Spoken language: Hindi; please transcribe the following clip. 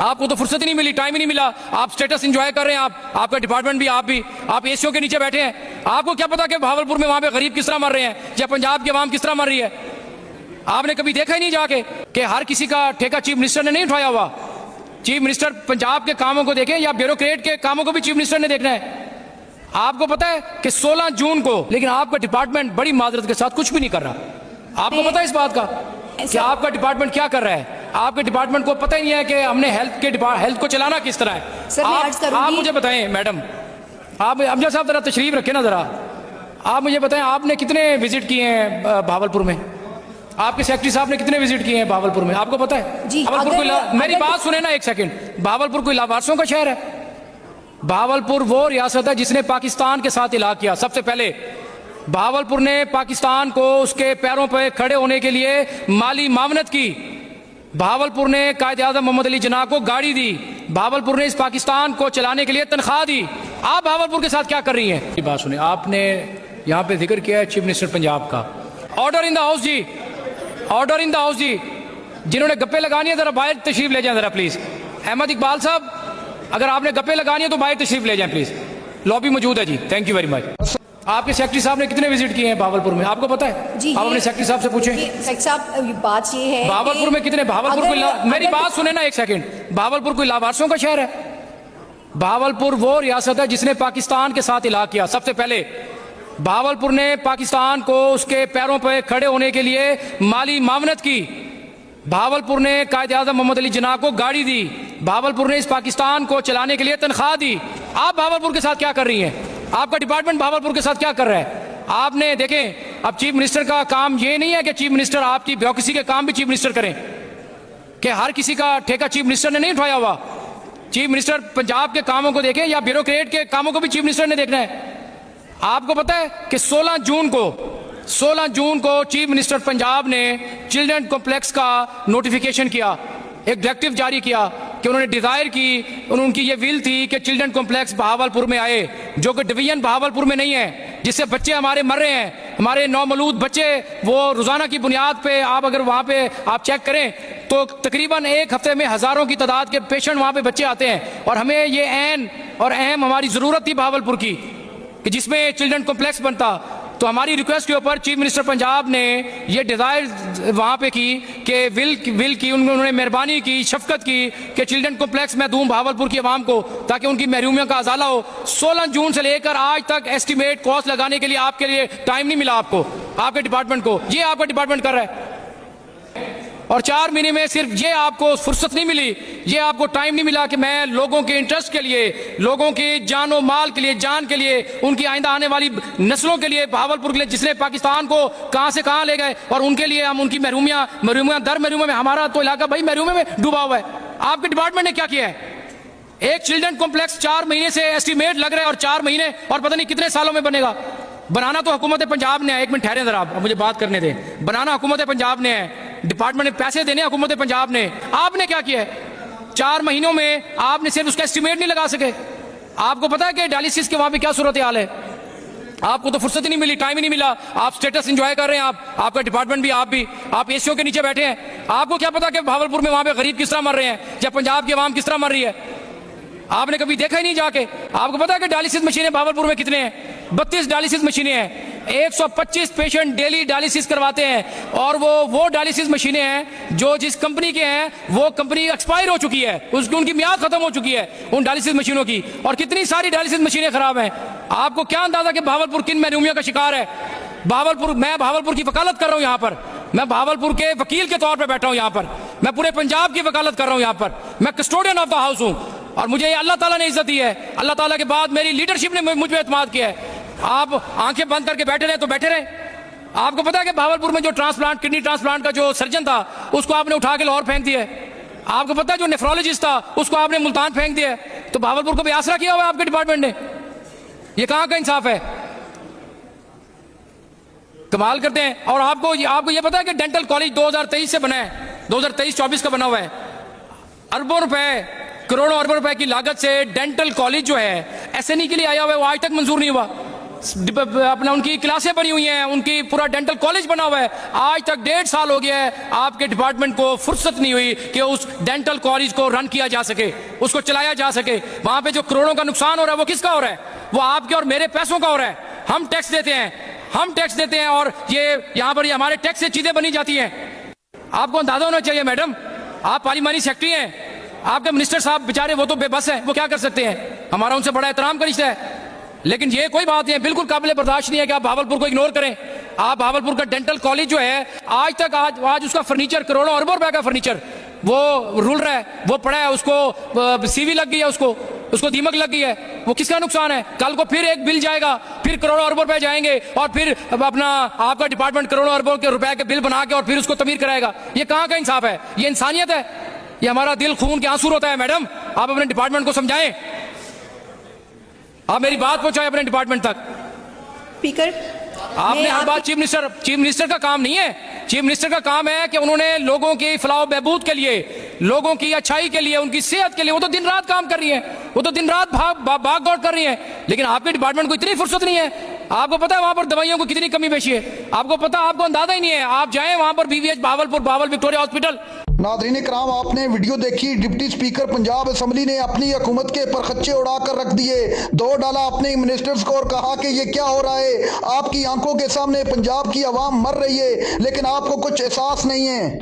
आपको तो फुर्सत ही नहीं मिली, टाइम ही नहीं मिला, आप स्टेटस एंजॉय कर रहे हैं, आपका डिपार्टमेंट भी, आप एसीओ के नीचे बैठे हैं। आपको क्या पता कि भावलपुर में वहां पे गरीब किस तरह मर रहे हैं या पंजाब की आवाम किस तरह मर रही है? आपने कभी देखा ही नहीं जाके कि हर किसी का ठेका चीफ मिनिस्टर ने नहीं उठाया हुआ। चीफ मिनिस्टर पंजाब के कामों को देखें या ब्यूरोक्रेट के कामों को भी चीफ मिनिस्टर ने देखना है। आपको पता है कि 16 जून को, लेकिन आपका डिपार्टमेंट बड़ी माजरत के साथ कुछ भी नहीं कर रहा। आपको पता है इस बात का कि आपका डिपार्टमेंट क्या कर रहा है? आपके डिपार्टमेंट को पता ही नहीं है कि हमने हेल्थ को चलाना किस तरह है। आप मुझे बताएं मैडम, आप अमजद साहब जरा तशरीफ रखें ना जरा, आप मुझे बताएं आपने कितने विजिट किए हैं भावलपुर में? आपके सेक्रेटरी साहब ने कितने विजिट किए हैं भावलपुर में? आपको पता है? भावलपुर मेरी बात सुने ना एक सेकंड, भावलपुर कोई लावारसों का शहर है? भावलपुर वो रियासत है जिसने पाकिस्तान के साथ इलाहा किया। सबसे पहले भावलपुर ने पाकिस्तान को उसके पैरों पर खड़े होने के लिए माली मावनत की। भावलपुर ने कायद-ए-आज़म मोहम्मद अली जिन्ना को गाड़ी दी। भावलपुर ने इस पाकिस्तान को चलाने के लिए तनख्वाह दी। आप भावलपुर के साथ क्या कर रही हैं? बात सुने, आपने यहाँ पे जिक्र किया है चीफ मिनिस्टर पंजाब का। ऑर्डर इन द हाउस जी, ऑर्डर इन द हाउस जी। जिन्होंने गप्पे लगानी है जरा बाहर तशरीफ ले जाएं जरा प्लीज। अहमद इकबाल साहब, अगर आपने गप्पे लगानी है तो बाहर तशरीफ ले जाएं प्लीज, लॉबी मौजूद है जी। Thank you very much. आपके सेक्रेटरी साहब ने कितने विजिट किए हैं भावलपुर में? आपको पता है? जी, आप अपने सेक्रेटरी साहब से पूछें। सेक्रेटरी साहब, बात ये है भावलपुर में कितने, भावलपुर कोई, मेरी बात सुने ना एक सेकंड, भावलपुर कोई लावारसों का शहर है? भावलपुर वो रियासत है जिसने पाकिस्तान के साथ इलाहा किया। सबसे पहले भावलपुर ने पाकिस्तान को उसके पैरों पर खड़े होने के लिए माली मावनत की। भावलपुर ने कायद-ए-आज़म मोहम्मद अली जिन्ना को गाड़ी दी। भावलपुर ने इस पाकिस्तान को चलाने के लिए तनख्वाह दी। आप भावलपुर के साथ क्या कर रही हैं? आपका डिपार्टमेंट भावलपुर के साथ क्या कर रहा है? आपने देखें, अब चीफ मिनिस्टर का काम ये नहीं है कि चीफ मिनिस्टर आपकी ब्यूरोक्रेसी के काम भी चीफ मिनिस्टर करें, कि हर किसी का ठेका चीफ मिनिस्टर ने नहीं उठाया हुआ। चीफ मिनिस्टर पंजाब के कामों को देखें या ब्यूरोक्रेट के कामों को भी चीफ मिनिस्टर ने देखना है। आपको पता है कि 16 जून को चीफ मिनिस्टर पंजाब ने चिल्ड्रन कॉम्प्लेक्स का नोटिफिकेशन किया, एक डायरेक्टिव जारी किया कि उन्होंने डिजायर की, उनकी ये विल थी कि चिल्ड्रन कॉम्प्लेक्स भावलपुर में आए, जो कि डिवीजन भावलपुर में नहीं है, जिससे बच्चे हमारे मर रहे हैं। हमारे नौमौलूद बच्चे, वो रोजाना की बुनियाद पे आप अगर वहां पे आप चेक करें तो तकरीबन एक हफ्ते में हजारों की तादाद के पेशेंट वहां पे बच्चे आते हैं। और हमें ये ऐन और अहम हमारी जरूरत थी भावलपुर की कि जिसमें चिल्ड्रन कॉम्प्लेक्स बनता। तो हमारी रिक्वेस्ट के ऊपर चीफ मिनिस्टर पंजाब ने ये डिजायर वहां पे की कि विल की, उन्होंने मेहरबानी की, शफकत की कि चिल्ड्रन कॉम्प्लेक्स मैं दूं भावलपुर की आवाम को ताकि उनकी महरूमियों का अजाला हो। 16 जून से लेकर आज तक एस्टिमेट कॉस्ट लगाने के लिए आपके लिए टाइम नहीं मिला आपको, आपके डिपार्टमेंट को। ये आपका डिपार्टमेंट कर रहा है और 4 महीने में सिर्फ ये आपको फुर्सत नहीं मिली, ये आपको टाइम नहीं मिला कि मैं लोगों के इंटरेस्ट के लिए, लोगों के जानो माल के लिए, जान के लिए, उनकी आइंदा आने वाली नस्लों के लिए, भावलपुर के लिए जिसने पाकिस्तान को कहां से कहां ले गए, और उनके लिए हम उनकी महरूमियां दर महरूमियों में, हमारा तो इलाका भाई महरूमियों में डूबा हुआ है। आपके डिपार्टमेंट ने क्या किया है? एक चिल्ड्रन कॉम्प्लेक्स 4 महीने से एस्टिमेट लग रहा है और 4 महीने और पता नहीं कितने सालों में बनेगा। बनाना तो हुकूमत पंजाब ने है, एक मिनट ठहरे जरा, आप मुझे बात करने दें। बनाना हुकूमत पंजाब ने है, डिपार्टमेंट ने पैसे देने हुकूमत पंजाब ने। आपने क्या किया है? 4 महीनों में आपने सिर्फ उसका एस्टिमेट नहीं लगा सके। आपको पता है कि डायलिसिस के वहां पे क्या सूरत हाल है? आपको तो फुर्सत ही नहीं मिली, टाइम ही नहीं मिला, आप स्टेटस एंजॉय कर रहे हैं, आपका डिपार्टमेंट भी, आप एसीओ के नीचे बैठे हैं। आपको क्या पता कि भावलपुर में वहां पे गरीब किस तरह मर रहे हैं या पंजाब की आवाम किस तरह मर रही है? आपने कभी देखा ही नहीं जाके। आपको पता है कि डायलिसिस मशीनें भावलपुर में कितने हैं? 32 डायलिसिस मशीनें हैं। 125 पेशेंट डेली डायलिसिस करवाते हैं और वो डायलिसिस मशीनें हैं जो जिस कंपनी के हैं वो कंपनी एक्सपायर हो चुकी है, उनकी मियाद खत्म हो चुकी है उन डायलिसिस मशीनों की, और कितनी सारी डायलिसिस मशीनें खराब हैं। आपको क्या अंदाजा कि भावलपुर किन महरूमियों का शिकार है? मैं भावलपुर की वकालत कर रहा हूं यहाँ पर, मैं भावलपुर के वकील के तौर पर बैठा हूं यहाँ पर, मैं पूरे पंजाब की वकालत कर रहा हूं यहाँ पर, मैं कस्टोडियन ऑफ द हाउस हूं और मुझे अल्लाह ताला ने इज्जत दी है। अल्लाह ताला के बाद मेरी लीडरशिप ने मुझ पर एतमाद किया है। आप आंखें बंद करके बैठे रहे तो बैठे रहे। आपको पता है कि भावलपुर में जो किडनी ट्रांसप्लांट का जो सर्जन था उसको आपने उठा के लाहौर फेंक दिया। आपको पता है जो नेफ्रोलॉजिस्ट था उसको आपने मुल्तान फेंक दिया। तो भावलपुर को भी आसरा किया हुआ है आपके डिपार्टमेंट ने। ये कहां का इंसाफ है? कमाल करते हैं। और आपको ये पता है कि डेंटल कॉलेज 2023 से बना है, 2023-24 का बना हुआ है। अरबों रुपए, करोड़ों अरबों रुपए की लागत से डेंटल कॉलेज जो है एसएनई के लिए आया हुआ है, वो आज तक मंजूर नहीं हुआ। अपना उनकी क्लासें बनी हुई हैं, उनकी पूरा डेंटल कॉलेज बना हुआ है। आज तक 1.5 साल हो गया है, आपके डिपार्टमेंट को फुर्सत नहीं हुई कि उस डेंटल कॉलेज को रन किया जा सके, उसको चलाया जा सके। वहां पे जो करोड़ों का नुकसान हो रहा है वो किसका हो रहा है? वो आपके और मेरे पैसों का हो रहा है। हम टैक्स देते हैं और ये यहां पर हमारे टैक्स से चीजें बनी जाती हैं। आपको अंदाजा होना चाहिए मैडम, आप पार्लिमानी सेक्रेटरी हैं, आपके मिनिस्टर साहब बेचारे वो तो बेबस हैं, वो क्या कर सकते हैं? हमारा उनसे बड़ा एहतराम का रिश्ता है, लेकिन ये कोई बात नहीं है, बिल्कुल काबिल बर्दाश्त नहीं है कि आप भावलपुर को इग्नोर करें। आप भावलपुर का डेंटल कॉलेज जो है आज उसका फर्नीचर करोड़ों अरबों रुपए का फर्नीचर वो रुल रहा है, वो पड़ा है, उसको सीवी लग गई है, उसको दीमक लग गई है। वो किसका नुकसान है? कल को फिर एक बिल जाएगा, फिर करोड़ों अरबों रुपए जाएंगे और फिर अपना आपका डिपार्टमेंट करोड़ों अरबों के रुपए के बिल बना के और फिर उसको तमीर कराएगा। ये कहां का इंसाफ है? ये इंसानियत है? ये हमारा दिल खून के आंसू होता है। मैडम, आप अपने डिपार्टमेंट को समझाएं, आप मेरी बात पहुंचाएं अपने डिपार्टमेंट तक। स्पीकर, आपने हर बात चीफ मिनिस्टर का काम नहीं है। चीफ मिनिस्टर का काम है कि उन्होंने लोगों की फलाह बहबूद के लिए, लोगों की अच्छाई के लिए, उनकी सेहत के लिए वो तो दिन रात काम कर रही है, वो तो दिन रात भाग दौड़ कर रही है। लेकिन आपके डिपार्टमेंट को इतनी फुर्सत नहीं है। आपको पता है वहां पर दवाइयों को कितनी कमी पेशी है? आपको पता, आपको अंदाजा ही नहीं है। आप जाएं वहां पर BVH Bahawalpur, Bahawal Victoria Hospital. नाज़रीन इकराम, आपने वीडियो देखी। डिप्टी स्पीकर पंजाब असम्बली ने अपनी हुकूमत के परखच्चे उड़ाकर रख दिए, दौड़ डाला अपने मिनिस्टर्स को और कहा कि ये क्या हो रहा है? आपकी आंखों के सामने पंजाब की आवाम मर रही है, लेकिन आपको कुछ एहसास नहीं है।